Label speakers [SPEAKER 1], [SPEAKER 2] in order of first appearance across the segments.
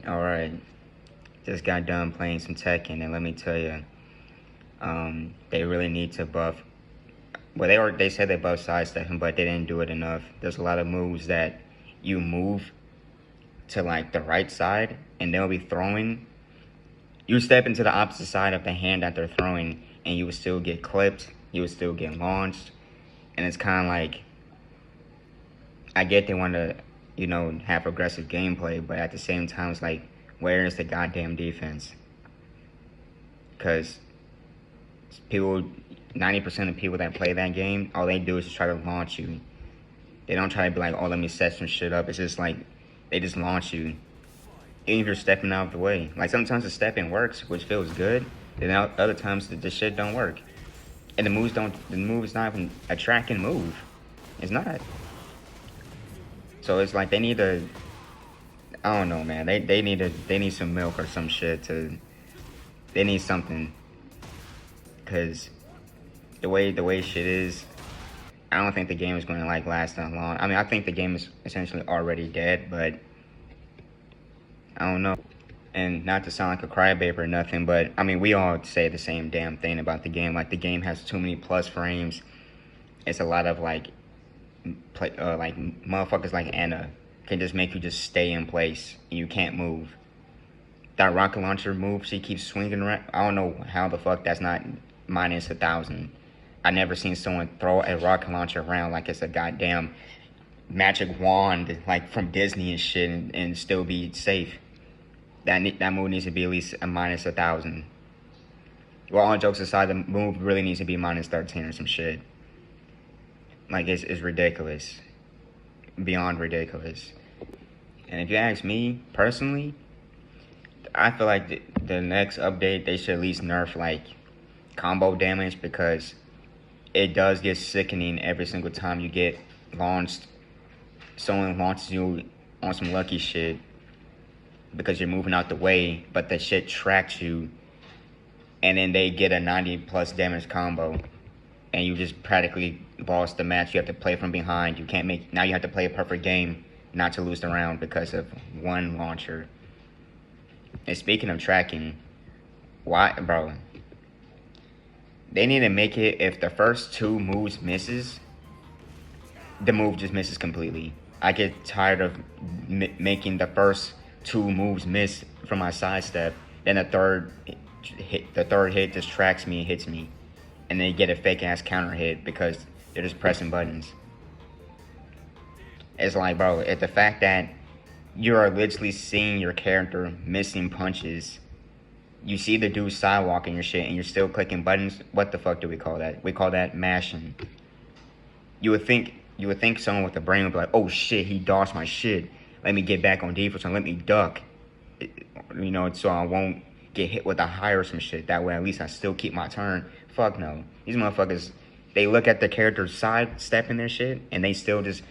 [SPEAKER 1] Alright, just got done playing some Tekken, and let me tell you, they really need to buff. Well, they said they buffed sidestepping, but they didn't do it enough. There's a lot of moves that you move to like the right side, and they'll be throwing. You step into the opposite side of the hand that they're throwing, and you would still get clipped. You would still get launched, and it's kind of like I get they want to, have aggressive gameplay, but at the same time, it's like, where is the goddamn defense? Because people, 90% of people that play that game, all they do is just try to launch you. They don't try to be like, oh, let me set some shit up. It's just like, they just launch you. Even if you're stepping out of the way. Like, sometimes the stepping works, which feels good. Then other times, the shit don't work. And the move is not even a tracking move. It's not. So it's like, they need to, I don't know, man. They need some milk or some shit they need something. Because the way shit is, I don't think the game is going to like last that long. I mean, I think the game is essentially already dead, but I don't know. And not to sound like a crybaby or nothing, but I mean, we all say the same damn thing about the game. Like, the game has too many plus frames. It's a lot of like motherfuckers like Anna can just make you just stay in place and you can't move. That rocket launcher move, she keeps swinging around. I don't know how the fuck that's not minus 1,000. I never seen someone throw a rocket launcher around like it's a goddamn magic wand, like from Disney and shit, and still be safe. That move needs to be at least a minus 1,000. Well, all jokes aside, the move really needs to be minus 13 or some shit. Like, it's ridiculous, beyond ridiculous. And if you ask me personally, I feel like the next update they should at least nerf like combo damage, because it does get sickening every single time you get launched. Someone launches you on some lucky shit because you're moving out the way, but the shit tracks you, and then they get a 90 plus damage combo, and you just practically lost the match. You have to play from behind. You can't make, now you have to play a perfect game not to lose the round because of one launcher. And speaking of tracking, why, bro? They need to make it, if the first two moves misses, the move just misses completely. I get tired of making the first two moves miss from my sidestep, then the third hit just tracks me and hits me, and then you get a fake ass counter hit because they're just pressing buttons. It's like, bro, it's the fact that you are literally seeing your character missing punches. You see the dude sidewalking your shit and you're still clicking buttons. What the fuck do we call that? We call that mashing. You would think someone with a brain would be like, oh shit, he dodged my shit. Let me get back on defense and let me duck. So I won't get hit with a high or some shit. That way at least I still keep my turn. Fuck no. These motherfuckers, they look at the character's side stepping their shit and they still just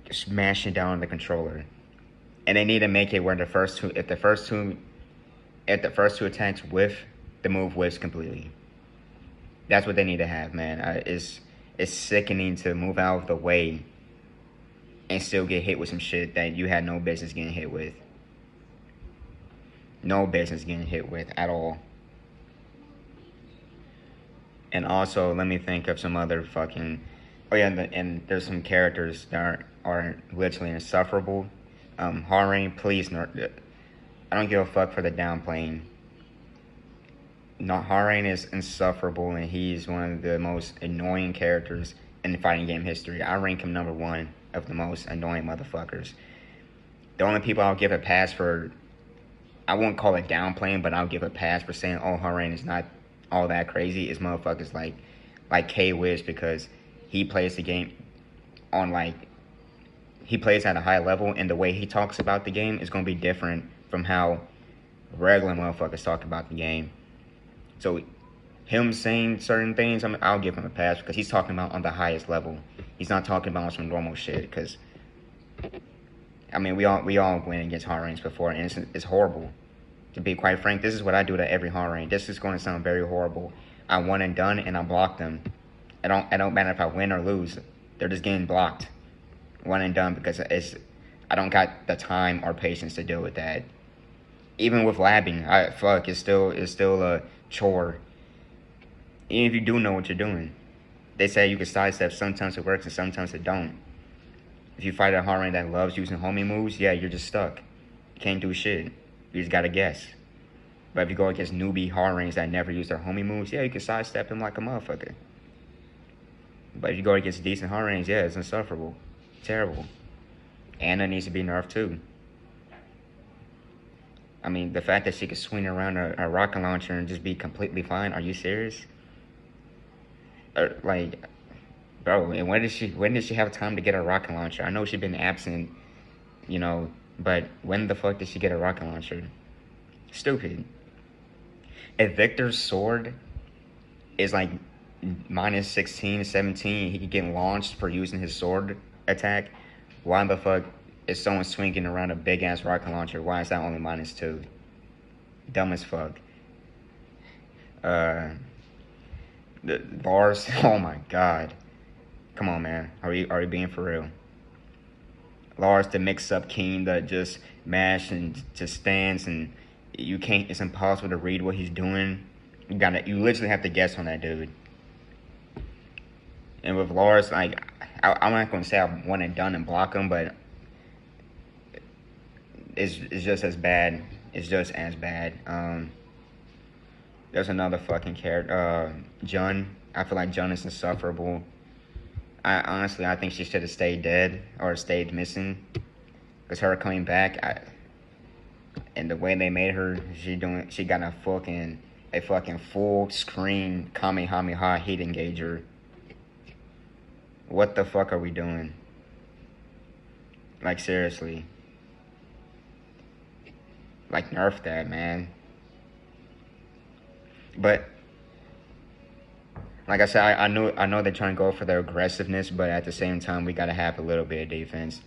[SPEAKER 1] smashing down on the controller. And they need to make it where if the first two attacks whiff, the move whiffs completely. That's what they need to have, man. It's sickening to move out of the way and still get hit with some shit that you had no business getting hit with. No business getting hit with at all. And also, let me think of some other fucking... Oh yeah, and there's some characters that are literally insufferable. Harrain, please, I don't give a fuck for the downplaying. No, Harrain is insufferable, and he's one of the most annoying characters in fighting game history. I rank him number one of the most annoying motherfuckers. The only people I'll give a pass for, I won't call it downplaying, but I'll give a pass for saying, oh, Harrain is not all that crazy, is motherfuckers like K-Wiz, because he plays the game on he plays at a high level, and the way he talks about the game is going to be different from how regular motherfuckers talk about the game. So him saying certain things, I'll give him a pass because he's talking about on the highest level. He's not talking about some normal shit, because I mean, we all win against hard range before, and it's horrible. To be quite frank, this is what I do to every hard range. This is going to sound very horrible. I won and done, and I block them. It don't matter if I win or lose. They're just getting blocked. One and done, because I don't got the time or patience to deal with that. Even with labbing, it's still a chore. Even if you do know what you're doing, they say you can sidestep. Sometimes it works and sometimes it don't. If you fight a hard rank that loves using homie moves, yeah, you're just stuck. You can't do shit. You just gotta guess. But if you go against newbie hard ranks that never use their homie moves, yeah, you can sidestep them like a motherfucker. But if you go against decent hard ranks, yeah, it's insufferable. Terrible. Anna needs to be nerfed too. I mean, the fact that she could swing around a rocket launcher and just be completely fine, are you serious? Like, bro, and when did she have time to get a rocket launcher? I know she's been absent, but when the fuck did she get a rocket launcher? Stupid. If Victor's sword is like minus 16, 17, he could get launched for using his sword attack, why the fuck is someone swinging around a big ass rocket launcher? Why is that only minus 2? Dumb as fuck. The bars, oh my god. Come on, man. Are you being for real? Lars to mix up King that just mash and just stands and you can't. It's impossible to read what he's doing. You literally have to guess on that dude. And with Lars, like I'm not gonna say I one and done and block him, but it's just as bad. It's just as bad. There's another fucking character, Jun. I feel like Jun is insufferable. I think she should have stayed dead or stayed missing. Cause her coming back, and the way they made her, she got a fucking full screen Kamehameha heat engager. What the fuck are we doing? Like seriously. Like nerf that, man. But like I said, I know they're trying to go for their aggressiveness, but at the same time, we gotta have a little bit of defense.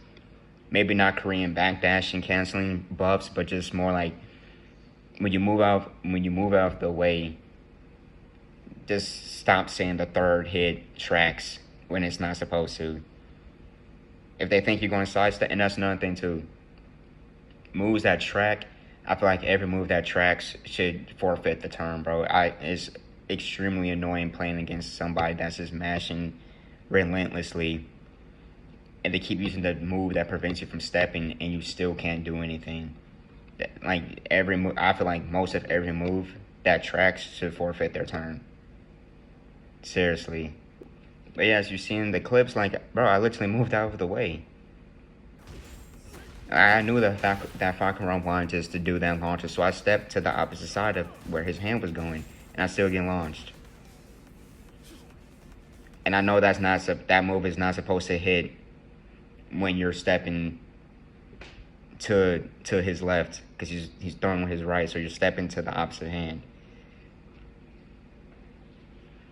[SPEAKER 1] Maybe not Korean backdash and canceling buffs, but just more like when you move out of the way, just stop saying the third hit tracks when it's not supposed to. If they think you're going to sidestep, and that's another thing too. Moves that track, I feel like every move that tracks should forfeit the turn, bro. It's extremely annoying playing against somebody that's just mashing relentlessly, and they keep using the move that prevents you from stepping, and you still can't do anything. Like every move, I feel like most of every move that tracks should forfeit their turn. Seriously. But yeah, as you've seen the clips, like, bro, I literally moved out of the way. I knew that Falcon wanted just to do that launcher, so I stepped to the opposite side of where his hand was going, and I still get launched. And I know that move is not supposed to hit when you're stepping to his left, because he's throwing with his right, so you're stepping to the opposite hand.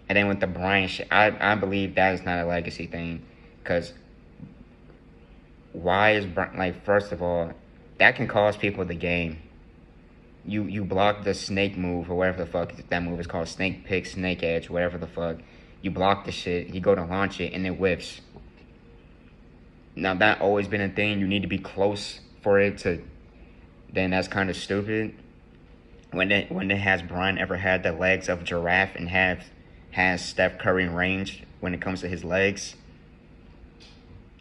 [SPEAKER 1] And then with the Brian shit, I believe that is not a legacy thing, because why is like, first of all, that can cost people the game. You block the snake move or whatever the fuck that move is called, snake pick, snake edge, whatever the fuck. You block the shit, you go to launch it, and it whiffs. Now that always been a thing. You need to be close for it to. Then that's kind of stupid. When has Brian ever had the legs of Giraffe and has Steph Curry in range when it comes to his legs?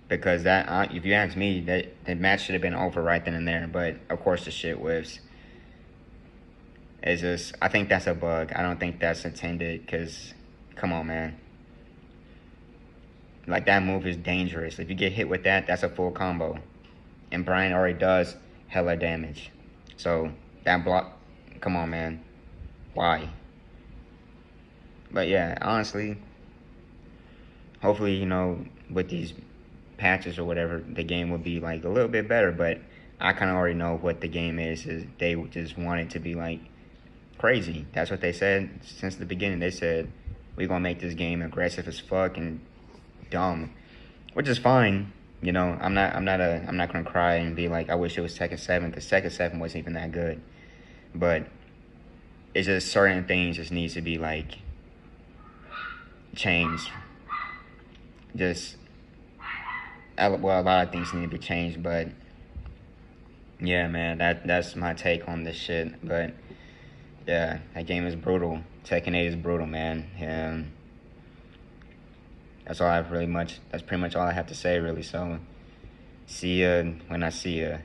[SPEAKER 1] Because that, if you ask me, that the match should have been over right then and there. But of course, the shit whiffs. It's just, I think that's a bug. I don't think that's intended. Cause, come on, man. Like, that move is dangerous. If you get hit with that, that's a full combo, and Brian already does hella damage. So that block, come on, man. Why? But yeah, honestly, hopefully, with these patches or whatever, the game will be like a little bit better. But I kind of already know what the game is they just want it to be like crazy. That's what they said since the beginning. They said we're gonna make this game aggressive as fuck and dumb, which is fine. I'm not gonna cry and be like, I wish it was Tekken 7, because Tekken 7 wasn't even that good. But it's just certain things just needs to be like changed. A lot of things need to be changed, but Yeah, man, that's my take on this shit. But yeah, that game is brutal. Tekken 8 is brutal, man. That's all I've really much. That's pretty much all I have to say, really. So, see ya when I see ya.